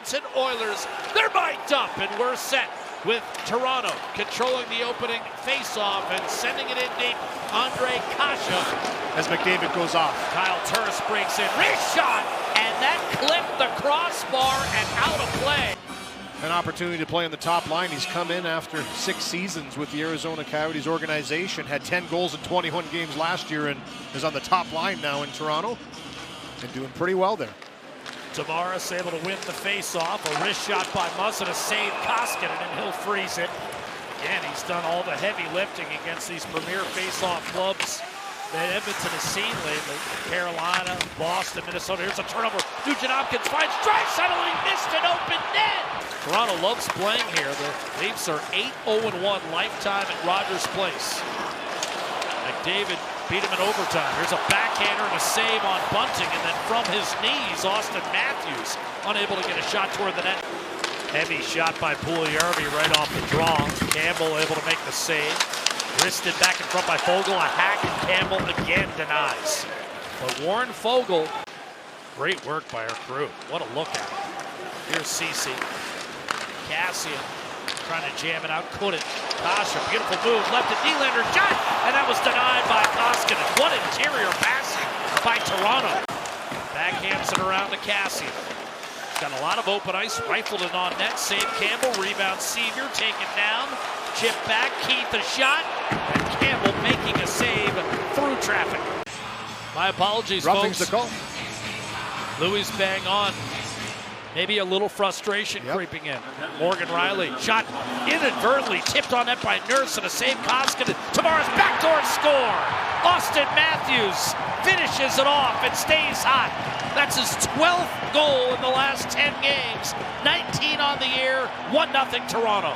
Edmonton Oilers. They're mic'd up, and we're set with Toronto controlling the opening face-off and sending it in deep. Andre Kasha. As McDavid goes off. Kyle Turris breaks in. Wrist shot, and that clipped the crossbar and out of play. An opportunity to play on the top line. He's come in after 6 seasons with the Arizona Coyotes organization. Had 10 goals in 21 games last year and is on the top line now in Toronto. And doing pretty well there. Tavares able to win the face-off. A wrist shot by Muzzin to save Koskinen, and he'll freeze it. Again, he's done all the heavy lifting against these premier face-off clubs that Edmonton has seen lately. Carolina, Boston, Minnesota. Here's a turnover. Nugent Hopkins finds Draisaitl, and he missed an open net. Toronto loves playing here. The Leafs are 8-0-1 lifetime at Rogers Place. McDavid beat him in overtime. Here's a backhander and a save on Bunting, and then from his knees, Auston Matthews unable to get a shot toward the net. Heavy shot by Puljujarvi right off the draw. Campbell able to make the save. Wristed back in front by Foegele, a hack, and Campbell again denies. But Warren Foegele, great work by our crew. What a look at it. Here's Ceci. Cassian trying to jam it out, couldn't. Kasha, beautiful move, left to Nylander, shot, and that was denied by Koskinen. What interior passing by Toronto. Backhands it around to Cassian. He's got a lot of open ice, rifled it on net, save Campbell, rebound Sevier, taken down, chip back, Keith a shot, and Campbell making a save through traffic. My apologies, Roughing's folks. the call. Louis bang on. Maybe a little frustration creeping in. Morgan Riley, shot inadvertently, tipped on net by Nurse and a save Koskinen. Tavares backdoor score. Auston Matthews finishes it off and stays hot. That's his 12th goal in the last 10 games. 19 on the year, 1-0 Toronto.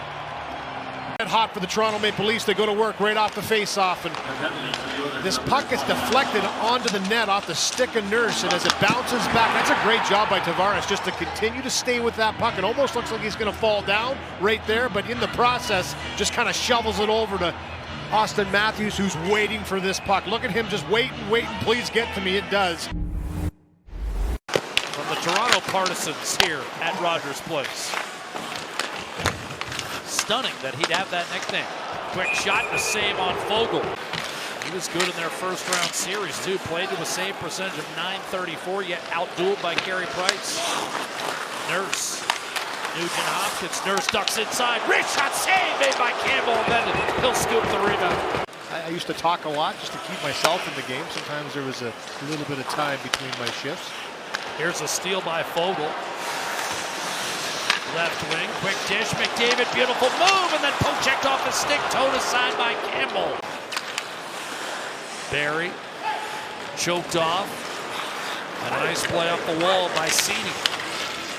Hot for the Toronto Maple Leafs. They go to work right off the face-off, and this puck gets deflected onto the net off the stick of Nurse, and as it bounces back, that's a great job by Tavares just to continue to stay with that puck. It almost looks like he's going to fall down right there, but in the process, just kind of shovels it over to Auston Matthews, who's waiting for this puck. Look at him just waiting, please get to me. It does. From the Toronto Partisans here at Rogers Place. Stunning that he'd have that nickname. Quick shot and a save on Foegele. He was good in their first round series too. Played to a save percentage of .934, yet outdueled by Carey Price. Nurse. Nugent Hopkins. Nurse ducks inside. Wrist shot save made by Campbell, and then he'll scoop the rebound. I used to talk a lot just to keep myself in the game. Sometimes there was a little bit of time between my shifts. Here's a steal by Foegele. Left wing, quick dish, McDavid, beautiful move, and then poke checked off the stick, towed aside by Campbell. Barry, choked off, and a nice play off the wall by Cini.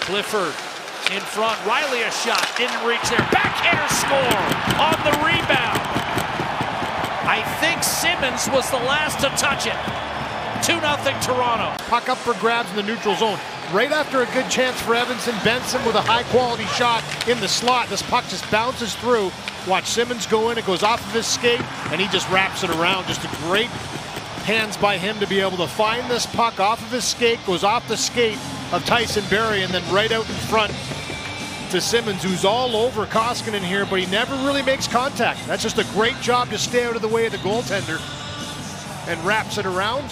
Clifford in front, Riley a shot, didn't reach there, backhander score on the rebound. I think Simmons was the last to touch it. 2-0 Toronto. Puck up for grabs in the neutral zone. Right after a good chance for Evanson, Benson with a high-quality shot in the slot. This puck just bounces through. Watch Simmons go in. It goes off of his skate, and he just wraps it around. Just a great hands by him to be able to find this puck off of his skate, goes off the skate of Tyson Barrie, and then right out in front to Simmons, who's all over Koskinen here, but he never really makes contact. That's just a great job to stay out of the way of the goaltender and wraps it around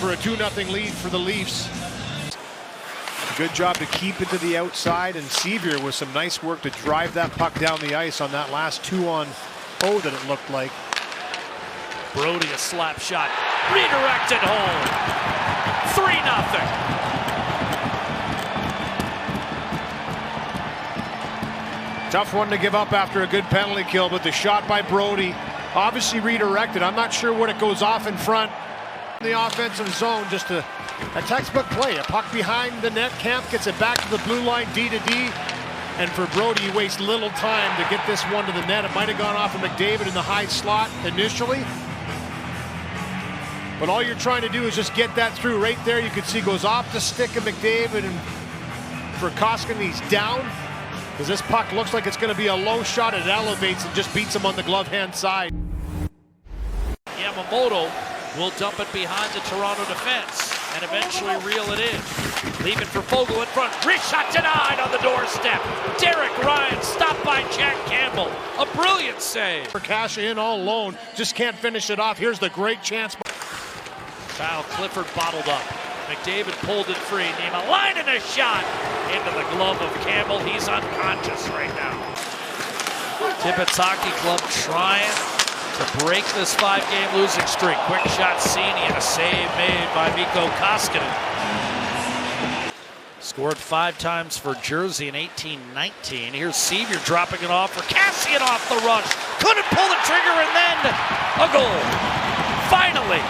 for a 2-0 lead for the Leafs. Good job to keep it to the outside, and Sevier with some nice work to drive that puck down the ice on that last 2-on-0 that it looked like. Brody a slap shot, redirected home. 3-0. Tough one to give up after a good penalty kill, but the shot by Brody obviously redirected. I'm not sure what it goes off in front. In the offensive zone, just a textbook play. A puck behind the net. Camp gets it back to the blue line, D to D. And for Brody, he wastes little time to get this one to the net. It might have gone off of McDavid in the high slot initially. But all you're trying to do is just get that through. Right there, you can see goes off the stick of McDavid. And for Koskinen, he's down. Because this puck looks like it's going to be a low shot. It elevates and just beats him on the glove hand side. Yamamoto will dump it behind the Toronto defense. and eventually reel it in. Leaving for Fogle in front. Wrist shot denied on the doorstep. Derek Ryan stopped by Jack Campbell. A brilliant save. Cash in all alone, just can't finish it off. Here's the great chance. Kyle Clifford bottled up. McDavid pulled it free. Name a line and a shot into the glove of Campbell. He's unconscious right now. Tibbetts Hockey Club trying to break this 5-game losing streak. Quick shot, Cini, and a save made by Mikko Koskinen. Scored 5 times for Jersey in 18-19. Here's Sevier dropping it off for Cassian off the rush. Couldn't pull the trigger, and then a goal. Finally,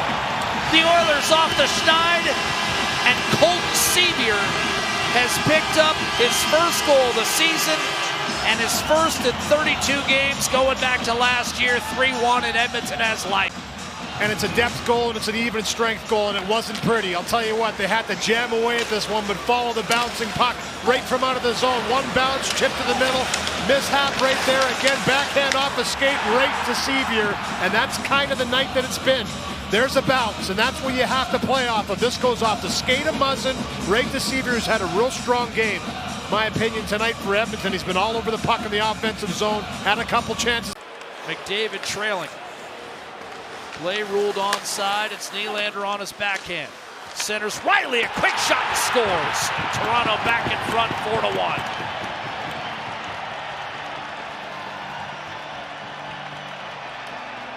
the Oilers off the schneid, and Colton Sevier has picked up his first goal of the season and his first in 32 games going back to last year. 3-1 in Edmonton has life. And it's a depth goal and it's an even strength goal, and it wasn't pretty. I'll tell you what, they had to jam away at this one, but follow the bouncing puck right from out of the zone. One bounce, chip to the middle, mishap right there. Again, backhand off a skate right to Sevier, and that's kind of the night that it's been. There's a bounce, and that's what you have to play off of. This goes off the skate of Muzzin, right to Sevier, who's had a real strong game. My opinion tonight for Edmonton, he's been all over the puck in the offensive zone, had a couple chances. McDavid trailing. Play ruled onside. It's Nylander on his backhand. Centers Riley, a quick shot and scores. Toronto back in front, 4-1.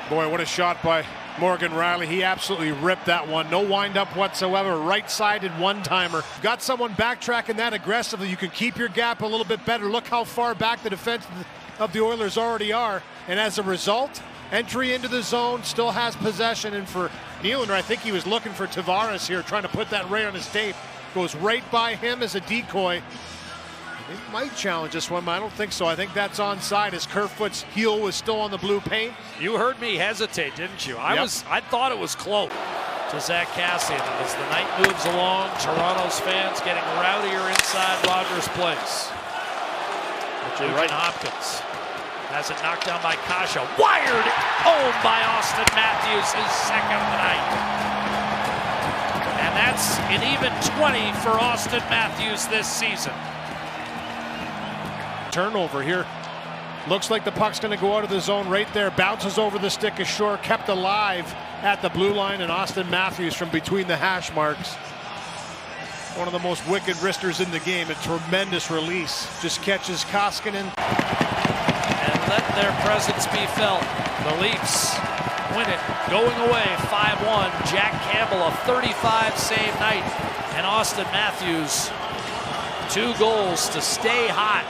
Boy, what a shot by Morgan Riley. He absolutely ripped that one. No wind-up whatsoever. Right-sided one-timer. Got someone backtracking that aggressively. You can keep your gap a little bit better. Look how far back the defense of the Oilers already are. And as a result, entry into the zone, still has possession. And for Nylander, I think he was looking for Tavares here, trying to put that right on his tape. Goes right by him as a decoy. He might challenge this one, but I don't think so. I think that's onside as Kerfoot's heel was still on the blue paint. You heard me hesitate, didn't you? I thought it was close to Zach Cassian. As the night moves along, Toronto's fans getting rowdier inside Rogers Place. Right. Hopkins has it knocked down by Kasha. Wired home by Auston Matthews, his second of the night. And that's an even 20 for Auston Matthews this season. Turnover here. Looks like the puck's going to go out of the zone right there. Bounces over the stick ashore, kept alive at the blue line, and Auston Matthews from between the hash marks. One of the most wicked wristers in the game. A tremendous release. Just catches Koskinen. And let their presence be felt. The Leafs win it. Going away 5-1. Jack Campbell, a 35 save night. And Auston Matthews, 2 goals to stay hot.